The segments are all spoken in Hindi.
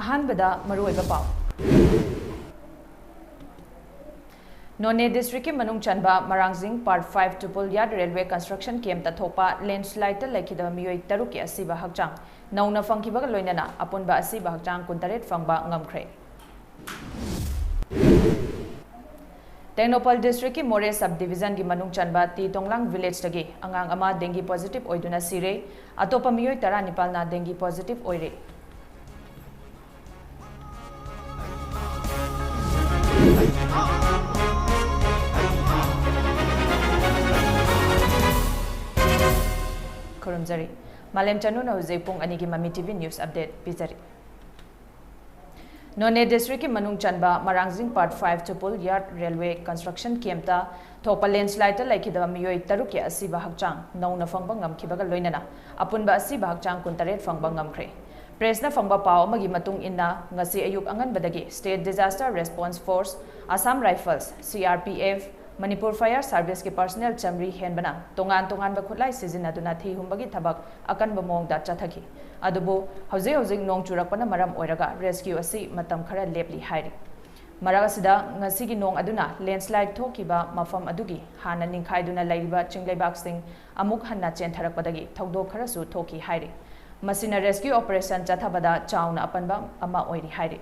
अहानबदा मरुओइबा पाव नोने डिस्ट्रिक्ट की मनुंग चनबा मरांगजिंग part 5 triple yard railway construction camp तथोपा लैंडस्लाइड लेखिद मियोई तरुक की असीबा हकचांग नौना फंखिबगा लोइनना अपुनबा असीबा हकचांग कुंतरेट फंगबा ngamkhre टेक्नोपल डिस्ट्रिक्ट की मोरे सब डिवीजन की मनुंग चनबा टी तोंगलांग विलेज तगी अंगांग अमा डेंगी पॉजिटिव ओइदुना सिरे अतोपा मियोई 19 ना डेंगी पॉजिटिव ओइरे खुरुमजरी मालेम चानू ना हुजे पुंग अनि की ममी टीवी न्यूज अपडेट पिजरी नोने डिस्ट्रिक्ट की मनुंग चनबा मरांगजिंग part 5 triple yard railway construction कैंपता थोपा लैंडस्लाइड लेखिदबा मियोई तरुक की असीबा हकचांग नौना फंगबा ngamkhibगा लोइनना अपुनबा असीबा हकचांग कुंतरेट फंगबा ngamkhre प्रेसना फंगबा पाव अमगी मतुंग इन्ना ngasi अयुक अंगनबदगी state disaster response force Assam rifles CRPF Manipur fire service के पर्सनल चमरी हेनबना तोंगान तोंगान खुलाई सिजिनदुना थी हुंबगी थबक अकन मोंगदा चथखी अदुबो हौजे हौजे नोंग चुरकपना मरम ओइरगा रेस्क्यू असि मतम खरा लेपली हाइरि मरग असिदा ngasi gi nong aduna landslide thokiba mafam adugi hana ningkhaiduna laiba chingleibak sing amuk hanna chentharakpadagi thogdok khara su thoki hairi masina rescue operation chathabada chauna apanba ama oiri hairi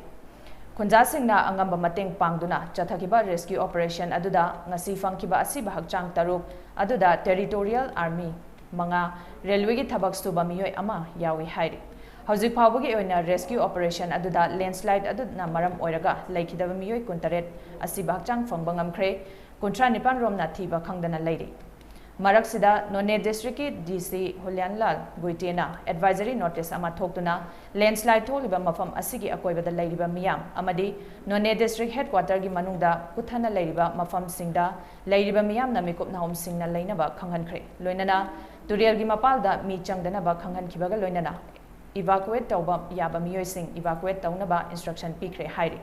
खुंजा सिंगना अंगंबा मतेंग पांगदुना चथकिबा रेस्क्यू ऑपरेशन अदुदा ngasi फंकिबा असिबा हकचांग तरुक अदुदा टेरिटोरियल आर्मी मंगा रेलवे की थबक सुबा मियोय अमा यावी हाइरि हौजिक फावबगी ओइना रेस्क्यू ऑपरेशन अदुदा लैंडस्लाइड अदुना मरम ओइरगा लेखिदबा मियोय कुंतरेट असिबा हकचांग फंगबा ngamkhre 19 रोमना थीबा खंगदना लैरि मरक्सिदा नोने डिस्ट्रिक्ट की DC हुल्यानलाल गुइटेना एडवाइजरी नोटिस अमा थोक्तुना लैंडस्लाइड थोलिबा मफम असिगी अकोइबदा लैरिबा मियाम अमदी नोने डिस्ट्रिक्ट हेडक्वार्टर की मनुंगदा कुथना लैरिबा मफम सिंगदा लैरिबा मियाम ना मिकुप नाउम सिंगना लैनबा खंगनख्रे लोइनना तुरियल की मपालदा मी चंगदनबा खंगनखिबगा लोइनना इवाकुएट तौबा याबा मियोय सिंग इवाकुएट तौनबा इंस्ट्रक्शन पिख्रे हाइरि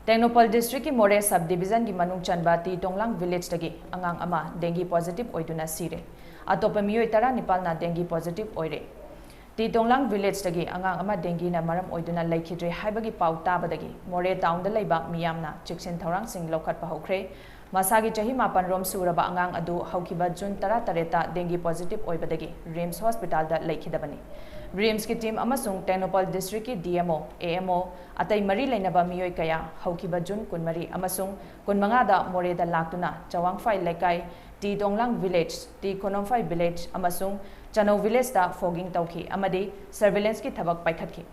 टेक्नोपल डिस्ट्रिक्ट की मोरे सब डिवीजन की मनुंग चनबा टी तोंगलांग विलेज तगी अंगांग अमा डेंगी पॉजिटिव ओइदुना सिरे अतोपा मियोय 19 ना डेंगी पॉजिटिव ओइरे टी तोंगलांग विलेज तगी अंगांग अमा डेंगी ना मरम ओइदुना लैखिद्रे हाइबगी पाउ ताबदगी मोरे टाउन दा लैबा मियामना चिक्सिन थौरांग सिंग लौखटपा हौख्रे मसागी चही 9 रोम सुरबा अंगांग अदु हौखिबा जून 13 ता डेंगी पॉजिटिव ओइबदगी रिम्स हॉस्पिटल दा लैखिदबनी रिम्स की टीम अमसुंग टेक्नोपल डिस्ट्रिक्ट की DMO AMO अतई मरी लेनबा मियोय कया हौखिबा जून 19 अमसुंग 15 दा मोरेदा लाक्तुना Chavangphai Leikai T तोंगलांग village T Konomphai village अमसुंग चनौ विलेज दा फोगिंग तौखी अमदी सर्वेलेंस की थबक पाइखतखी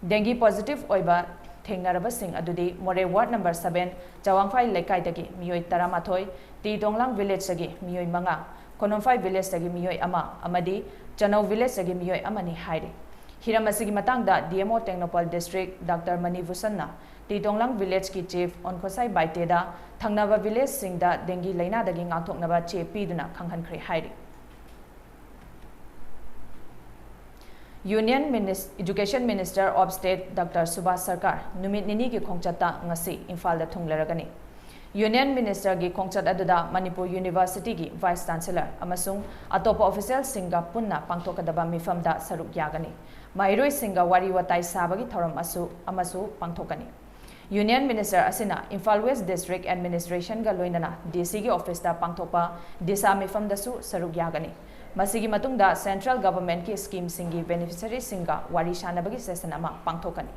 डेंगी पॉजिटिव ओइबा थेंगनरबा सिंग अदुदी मोरे वार्ड नंबर 7 चवांगफाई लेकाई दगी मियोय 13 टी तोंगलांग विलेज दगी मियोय 5 कोनोमफाई विलेज दगी मियोय अमा अमदी चनौ विलेज दगी मियोय अमनी हाइरि हिरम असिगी मतंगदा DMO टेक्नोपल डिस्ट्रिक्ट डॉक्टर मनीभूषणना टी तोंगलांग विलेज की चीफ ओनखोसाई बाइटेदा थंगनबा विलेज सिंगदा डेंगी लैना दगी ngathoknaba चे पीदुना खंगहनख्रे हाइरि union education minister of state doctor Subhash Sarkar नुमित निनी की खोंगचता ngasi इम्फाल दा थुंगलरगनी यूनियन मिनिस्टर की खोंगचत अदुदा मणिपुर यूनिवर्सिटी की वाइस चांसलर अमसुंग अतोपा ऑफिशियल सिंगा पुन्ना पांगथोकदबा मिफमदा सरुक यागनी माइरोय सिंगा वारी वताई साबगी थौरम अमसु पांगथोकनी यूनियन मिनिस्टर असिना इम्फाल वेस्ट डिस्ट्रिक्ट एडमिनिस्ट्रेशन गा लोइनना DC की ऑफिस दा पांगथोपा दिशा मिफमदसु सरुक यागनी मसिगी मतुंगदा सेंट्रल गवर्नमेंट की स्कीम सिंगी बेनिफिशियरी सिंगा वारी शानबगी सेशन अमा पांगथोकनी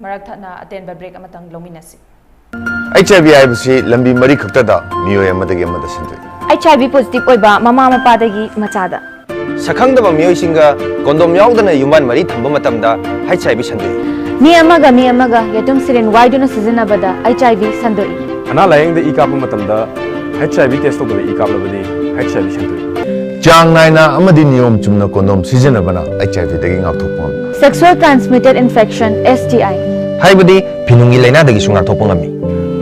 मरक थना अटेंबा ब्रेक अमतंग लोमिनसी HIV आइबसी लंबी मरी खक्तदा मियोय अमदगी अमदा सिंदुई HIV पॉजिटिव ओइबा ममा मपादगी मचादा सखंगदबा मियोय सिंगा कोंडोम यावदना युमान मरी थंबा मतमदा HIV संदुई मी अमगा यतुम सिरेन वाइदुना सिजनबदा HIV संदुई अना लायंग द इकाप मतमदा HIV टेस्ट तोबदे इकापलबदी HIV संदुई चांग नायना अमदी नियम चुमना कोंडोम सिजनबना HIV दगी ngathokpam sexual transmitted infection STI हाइबदी फिनुंगी लैना दगी सुंगा थोपंगमी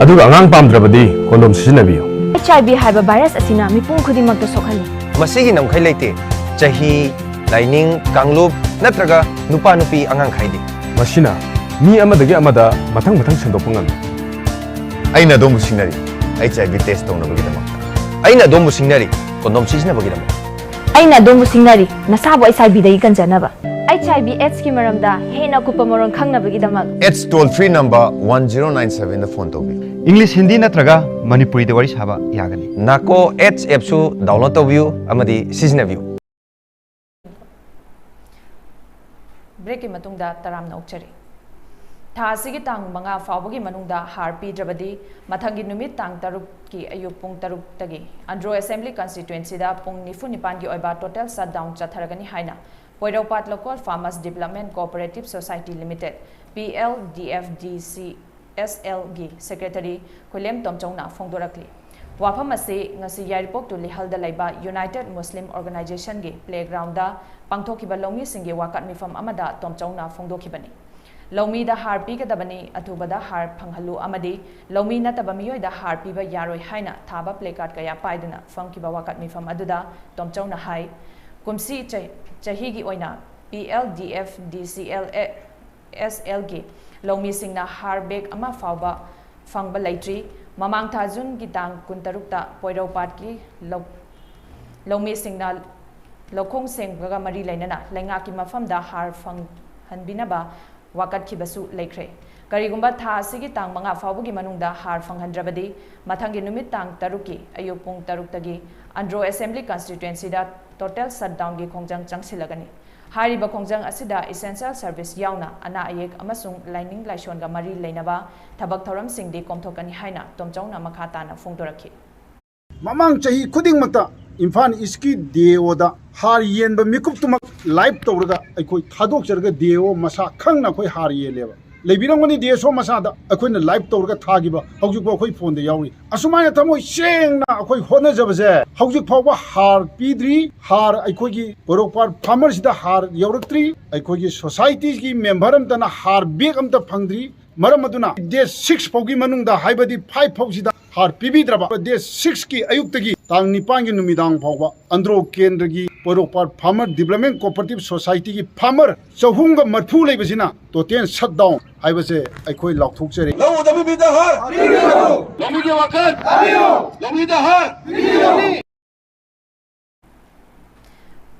अदुगा अंगांग पामद्रबदी कोंडोम सिजनबियो HIV हाइबा वायरस असिना मिपुंग खुदिमक सोखली मसिगी नमखै लेते चही lining कांगलुप नत्रगा नुपा नुपी अंगांग खाइदे मसिना mi amadagi amada mathang sendokpa ngami. ꯑꯩꯅ ꯑꯗꯣꯝꯕꯨ ꯁꯤꯡꯅꯔꯤ HIV ꯇꯦꯁ ꯇꯧꯅꯕꯒꯤꯗꯃꯛꯇ ꯑꯩꯅ ꯑꯗꯣꯝꯕꯨ ꯁꯤꯡꯅꯔꯤ ꯀꯣꯟꯗꯣꯝ ꯁꯤꯖꯤꯟꯅꯕꯒꯤꯗꯃꯛ ꯑꯩꯅ ꯑꯗꯣꯝꯕꯨ ꯁꯤꯡꯅꯔꯤ ꯅꯁꯥꯕꯨ HIV ꯀꯟꯖꯅꯕ HIV/AIDS ꯒꯤ ꯃꯔꯝꯗ ꯍꯦꯟꯅ ꯀꯨꯞꯄ ꯃꯔꯣꯜ ꯈꯪꯅꯕꯒꯤꯗꯃꯛ AIDS toll-free number 1097 ꯗ ꯐꯣꯟ ꯇꯧꯕꯤꯌꯨ इंग्लिश हिंदी नत्रगा मणिपुरी द वरी साबा यागनी नाको AIDS app सु डाउनलोड तौबियु अमदी सिजनबियु ब्रेक की मतुंगदा तरामना उक्चरी थासिगी तांग मंगा फावगी मनुंगदा हार पीद्रबदी मथंगी नुमित तांग तरुक की अयु पुंग तरुक तगी अंड्रो असेंबली कंस्टिट्युएंसी दा पुंग निफु निपान की ओइबा टोटल शटडाउन चथरगनी हाइना पोइरोपाट local farmers development cooperative society limited PLDFDCSL गी सेक्रेटरी खुलेम तोमचौना फोंदोरकली वाफम असे ngasi यारिपोक टु लिहल दा लाइबा यूनाइटेड मुस्लिम ऑर्गेनाइजेशन गी प्लेग्राउंड दा पांगथोखिबा लौमी सिंगे वाकत मिफम अमदा तोमचौना फोंदोखिबनी लौमी दा हार पीगदबनी अथुबदा हार फंगहलु अमदी लौमी नतबा मियोय दा हार पीबा यारोय हाइना थाबा प्लेकार्ड कया पाइदना फंगखिबा वाकत मिफम अदुदा तोमचौना हाइ कुमसी चहीगी ओइना PLDFDCSL गी लौमी सिंगना हार बेग अमा फावबा फंगबा लैट्री ममांग थाजुन की तांग कुंतरुक्ता पोइरोपाट की लौमी सिंगना लौखोंग सेंगगा मरी लैनना लैंगा की मफमदा हार फंग हनबिनबा वाकत खिबसु लेख्रे करिगुंबा था सिगी तांग मंगा फावबगी मनुंगदा हार फंगहनद्रबदी मथंगी नुमित तांग तरुकी अयु पुंग तरुक्तगी अंड्रो असेंबली कंस्टिट्युएंसी दा टोटल शटडाउन की खोंजंग चंगसिलगनी हारिबा खोंजंग असिदा एसेंशियल सर्विस यावना अना अयेक अमसुंग लाइनिंग लाइशोनगा मरी लैनबा थबक थौरम सिंगदी कोमथोकनी हाइना तोमचौना मखा ताना फोंदोरखी ममांग चही खुदिंगमता इम्फाल ईस्टकी DAO हार येनब मिकुप्तुमक लाइव तौरगा अखोई थादोकचरगा DAO मसा खंगना अखोई हार येलेबा लेबिरंगनी DSO मसादा अखोइना लाइव तौरगा थागिबा हौजुकबो अखोई फोनदा यावनी असुमायना थमोय सेंगना अखोई होनजबजे हौजुक फावबा हार पीद्री हार अखोइगी बोरोपार फार्मर्सदा हार यौरक्त्री अखोइगी सोसाइटीगी मेंबर अमतना हार बेग अमता फंगद्री मरम अदुना डे 6 फौगी मनुंगदा हाइबदी 5 फौसिदा हार पीबीद्रबा डे 6 की अयुक्तगी तांग निपांगी नुमिदांग फावबा अंद्रो केंद्रगी पोरोपार फार्मर डेवलपमेंट कोऑपरेटिव सोसाइटी की फार्मर चहुंगा मरफू लेबसिना टोटल शटडाउन हाइबसे अखोई लाउथोकचरी लमीदा हार लमीदा वकत लमीदा हार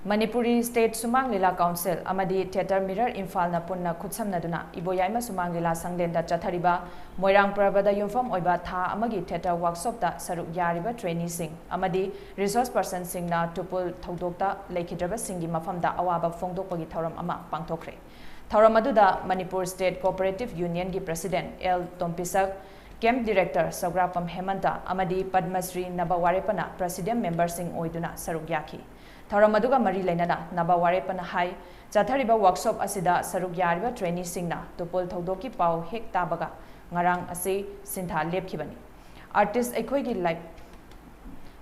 मणिपुरी स्टेट सुमांग लीला काउंसिल अमदी थिएटर मिरर इम्फाल न पुन्ना खुत्समनदुना इबोयाइमा सुमांग लीला संगलेंदा चथरिबा मोइरांग प्रबदा युमफम ओइबा था अमगी थिएटर वर्कशॉप दा सरुक यारिबा ट्रेनी सिंग अमदी रिसोर्स पर्सन सिंगना टुपुल थौदोक्ता लेखिद्रबा सिंगी मफमदा अवाबा फोंदोकपगी थौरम अमा पांगथोखरे थौरम अदुदा मणिपुर स्टेट कोऑपरेटिव यूनियन की प्रेसिडेंट एल तोम्पिसक कैंप डायरेक्टर सौग्रापम हेमंता अमदी पद्मश्री नबवारेपना प्रेसिडेंट मेंबर सिंग ओइदुना सरुक याखी थौरम अदुगा मरी लैनना नबवारेपना हाई चथरिबा वर्कशॉप असिदा सरुक यारिबा ट्रेनी सिंगना टुपुल थौदोकी पाव हेक ताबगा ngarang ase sintha lepkhibani artist aikhoi gi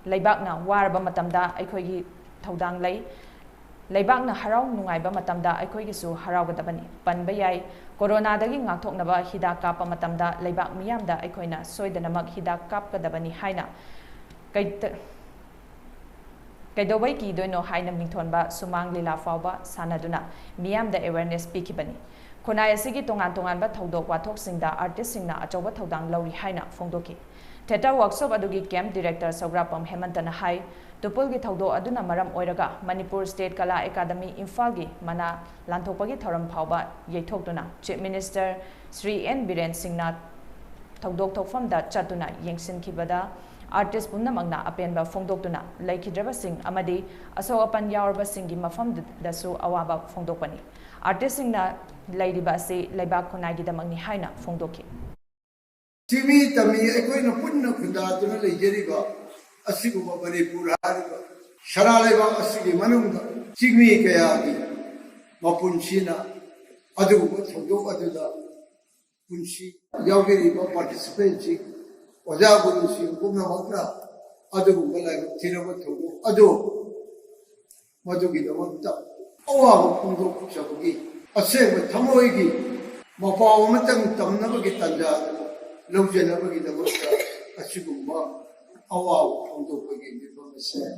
laibakna warba matamda aikhoi gi thodang lai laibakna harau nungai ba matamda aikhoi gi su harau gadabani panba yai corona dagi ngakthoknaba hida kapa matamda laibak miyamda aikoina soidanamak hida kap gadabani haina kaidobai ki doino haina mingthonba sumang lila fawba sanaduna miyamda awareness pikibani खुनाय असिगी तोंगान तोंगान बा थौदोक वाथोक सिंगदा आर्टिस्ट सिंगना अचौबा थौदांग लौरी हाइना फोंदोकी थिएटर वर्कशॉप अदुगी कैंप डायरेक्टर सौग्रापम हेमंतना हाई टुपुलगी थौदो अदुना मरम ओइरगा मणिपुर स्टेट कला एकाडमी इम्फालगी मना लांथोकपगी थौरम फावबा यैथोक्तुना chief minister Shri N Biren सिंगना थौदोक थौफमदा चतुना येंगसिनखिबदा आर्टिस्ट पुनमंगना अपेनबा फोंदोक्तुना लैखिद्रबा सिंग अमदी असो अपन यावरबा सिंगी मफमदसु अवाबा फोंदोकपनी आर्टिस्ट सिंगना लैरिबा से लैबाक खुनाइगिदमंगनी हाइना फोंदोकी सिमी तमी अखोइना पुन्ना खुंदादुना लेजरिबा असिगुबा मणिपुर हारिबा शरा लैबाक असिगी मनुंगा सिमी कयागी मपुंसिना अदुगुबा थौदोक अदुदा पुंसि यावगिरिबा पार्टिसिपेंटसि ओजा गुरुसि पुनमक्ना अदुगुबा लाइबाक थिरबा थौदोक अदु मदुगिदमक्ता अवाबा फोंदोक चबगी असेंब थमोइगी मपाव अमतंग तमनबगी तंजा लौजनबगीदमक्ता असिगुबा अवाब फोंदोकपगी मिफमसे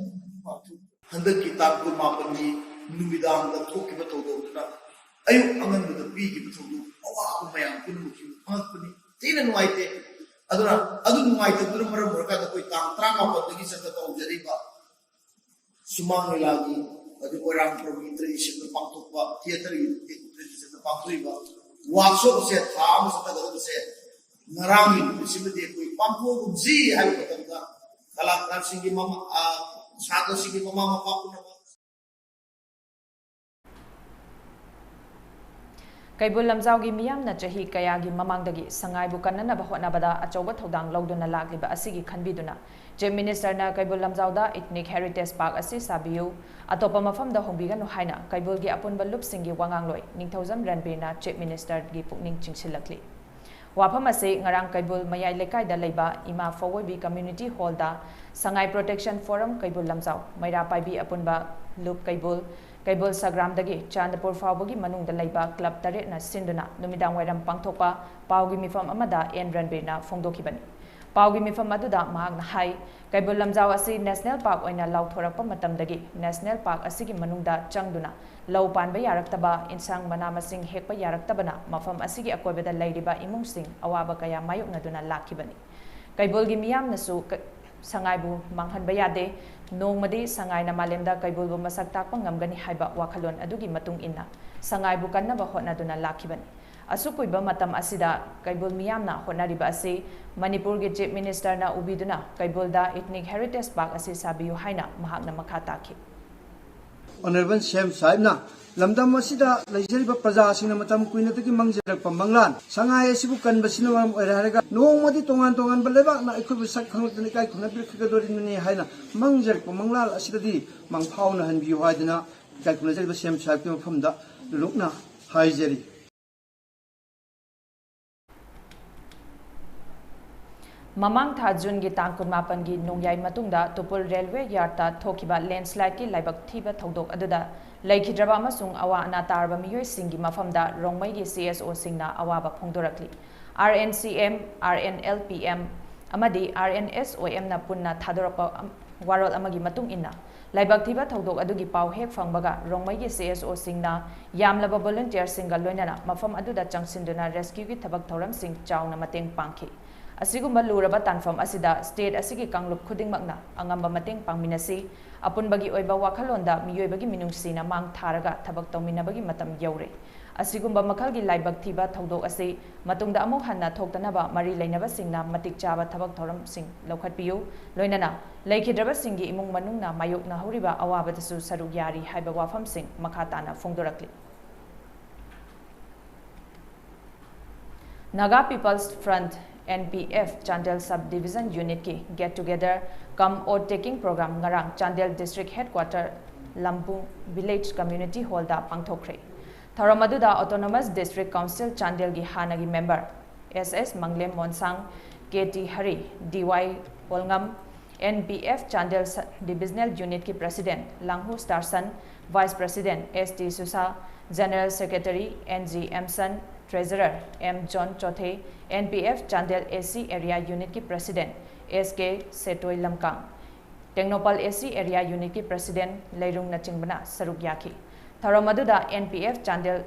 पाथु हंदकी ताकु मापनगी नुमिदांग दा थोकिबा थौदोकना अयु अंगनबदा पीगिबा थौदोक अवाब मैम फंगपनी तीन नुआइते अदुना अदु नुआइते मरम मरका कोई तांग त्रांग आपदगी सत तौजरीबा सुमांग लागी अदु ओरांग प्रभु ट्रेडिशन पांगथोकबा थिएटर ट्रेडिशन पांगथोइबा वर्कशॉप से थाम सतगदब से नरांगी सिमदे कोई पांगथो जी हाय पतंगा कलाकार सिंगी ममा छात्र सिंगी ममा मपा पुनः Kaibul lamjaugi miyamna chahi kayagi mamangdagi sangaibu kannanaba hotnabada achauba thodang lawduna lakliba asigi khanbiduna Chief Minister na Kaibul lamjauda Ethnic Heritage Park asi sabiyu atopa mafamda hongbiganu haina Kaibulgi apunba lupsingi wangangloi ningthaujam ranbirna Chief Minister gi pukning chingsilakli Wafam ase ngarang Kaibul mayai lekai da leiba ima Fowoibi Community Hall da Sangai Protection Forum Kaibul lamjau maira paibi apunba lup Kaibul Sagram dagi Chandapur Fawbagi Manungda Laiba Club Tare na Sinduna Numidang Wairam Pangtokpa Paugi Mifam Amada en Ranbir na Fongdokibani Paugi Mifam Aduda Mahag na Hai Kaibul Lamjau asi National Park oina lauthorakpa matamdagi National Park asigi manungda changduna lau panba yaraktaba insang manamasing hekpa yaraktabana mafam asigi akoibada lairiba imungsing awaba kaya mayoknaduna lakibani Kaibulgi miyam nasu sangaibu manghanba yade nongmadi sangai na malemda kaibulbu masak takpa ngamgani haiba wakhalon adugi matung inna sangaibu kannaba hotnaduna lakibani asukuiba matam asida kaibul miyamna hotnariba ase Manipurgi Chief Minister na ubiduna kaibulda Ethnic Heritage Park ase sabiyu haina mahakna makha takhi Honorable Shem Saibna lamdam asida laijariba praja sina matam kuina tagi mangjarak pamanglan sangai asibu kan basina mam oiraraga nongmadi tongan baleba na ikhu sak khangtani kai khuna bir khagadorini haina mangjarak pamanglan asidadi mangphauna hanbiyu haidina kai khuna jariba Shem Saib ki mafamda lukna haijari Mamang tha June gi tang kunmapan gi nongyai matungda Tupul Railway Yard ta thokiba landslide ki laibak thiba thodok aduda laikhidraba amasung awa ana tarba miyoi singi mafamda rongmai gi CSO singna awaba phongdorakli RNCM RNLPM amadi RNSOM na punna thadorapa warol amagi matung inna laibak thiba thodok adugi pau hek phangbaga rongmai gi CSO singna yamlaba volunteer singa loinana mafam aduda changsinduna rescue gi thabak thoram sing chauna mateng pangki Asigumba luraba tanfam asida state asigi kanglup khudingmakna angamba mateng pangminasi apunbagi oiba wakhalonda miyoibagi minungsina mang tharaga thabak tawminabagi matam yaure asigumba makhalgi laibak thiba thodok ase matungda amuk hanna thoktanaba mari leinaba singna matik chaba thabak thoram sing lokhatpiyu loinana laikhidraba singi imung manungna mayokna horiba awabadasu saruk yari haiba wafam sing makhatana fongdorakli Naga People's Front NPF Chandel Subdivision Unit ki Get Together Come Oath Taking Program ngarang Chandel District Headquarter Lampung Village Community Hall da pangthokre Tharamaduda Autonomous District Council Chandel gi hanagi member SS Manglem Monsang KT Hari DY Polngam NPF Chandel Divisional Unit ki President Langhu Starson Vice President ST Susa General Secretary NG Emson Treasurer M. John Chothe, NPF Chandel AC Area Unit ki President SK Setoy Lamkang, Technopal AC Area Unit ki President Leirung Nachingbana Saruk Yaki, Tharamaduda NPF Chandel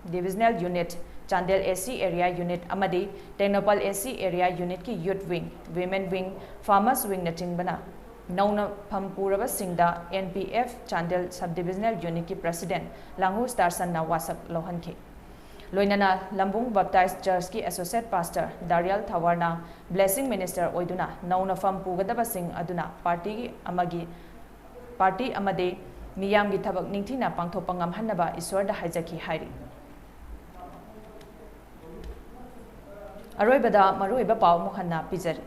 Divisional Unit, Chandel AC Area Unit Amadi, Technopal AC Area Unit ki Youth Wing, Women Wing, Farmers Wing Nachingbana, Nauna Pampuraba Singda NPF Chandel Subdivisional Unit ki President Langhu Starson na wasak lohanki. Loinana Lambung Baptist Church ki Associate Pastor Darial Thawarna Blessing Minister oiduna nauna fam pugadaba sing aduna party amade miyam gi thabak ningthina pangthopa ngamhanaba iswarda haijaki hairi Aroibada maruiba paw mukhanna pizari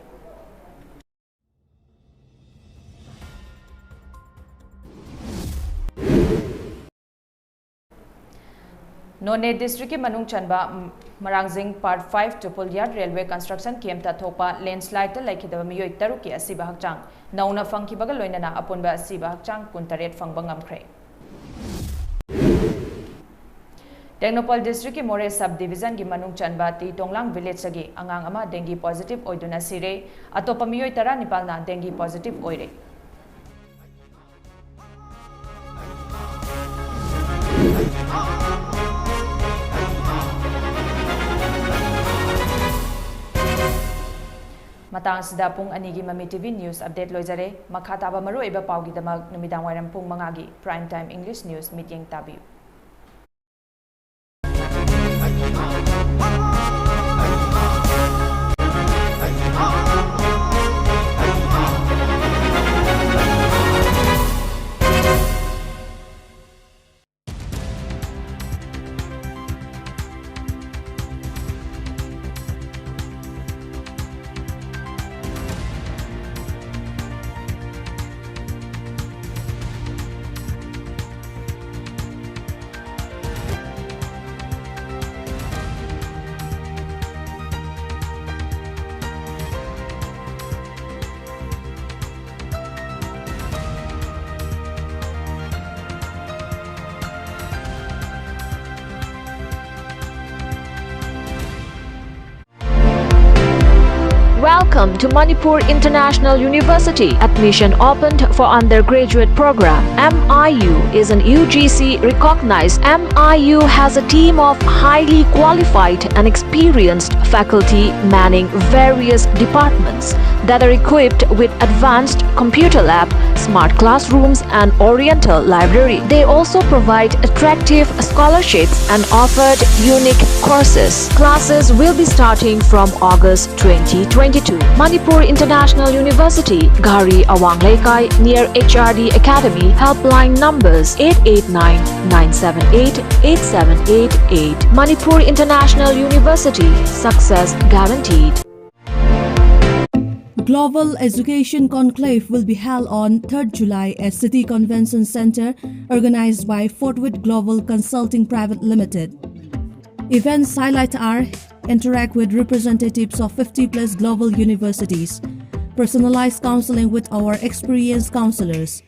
None District ki Manung Chanba Marangjing Part 5 Tupul Yard Railway Construction Kiamta Thopa landslide laikhidaba miyoi taruk ki asiba hakchang nauna fangkibaga loinana apunba asiba hakchang kuntaret fangba ngamkhre Technopal District ki More Subdivision ki Manung Chanba Ti Tonglang Village sagi angang ama dengue positive oiduna sire atopa miyoi tara nipalna dengue positive oire matang sida pung anigi Mami TV News update loijare makha taba maru eba paugi damak numidang wairam pung mangagi prime time English news meeting tabiu. Welcome to Manipur International University. Admission opened for undergraduate program. MIU is an UGC recognized. MIU has a team of highly qualified and experienced faculty manning various departments that are equipped with advanced computer lab, smart classrooms and oriental library. They also provide attractive scholarships and offered unique courses. Classes will be starting from August 2022. Manipur International University, Gari Awang Lekai, near HRD Academy. Helpline numbers 889-978-8788. Manipur International University, success guaranteed. Global Education Conclave will be held on 3rd July at City Convention Center, organized by Fortwith Global Consulting Private Limited. Events highlight are interact with representatives of 50+ global universities, personalized counseling with our experienced counselors,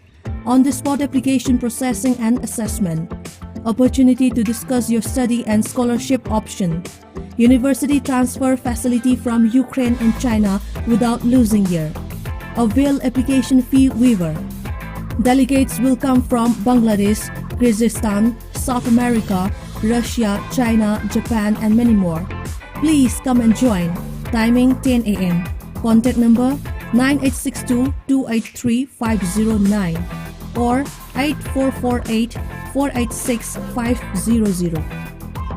on-the-spot application processing and assessment, opportunity to discuss your study and scholarship option, university transfer facility from Ukraine and China without losing year, avail application fee waiver. Delegates will come from Bangladesh, Kyrgyzstan, South America, Russia, China, Japan, and many more. Please come and join. Timing 10 a.m. Contact number 9862-283-509 or 8448-486-500.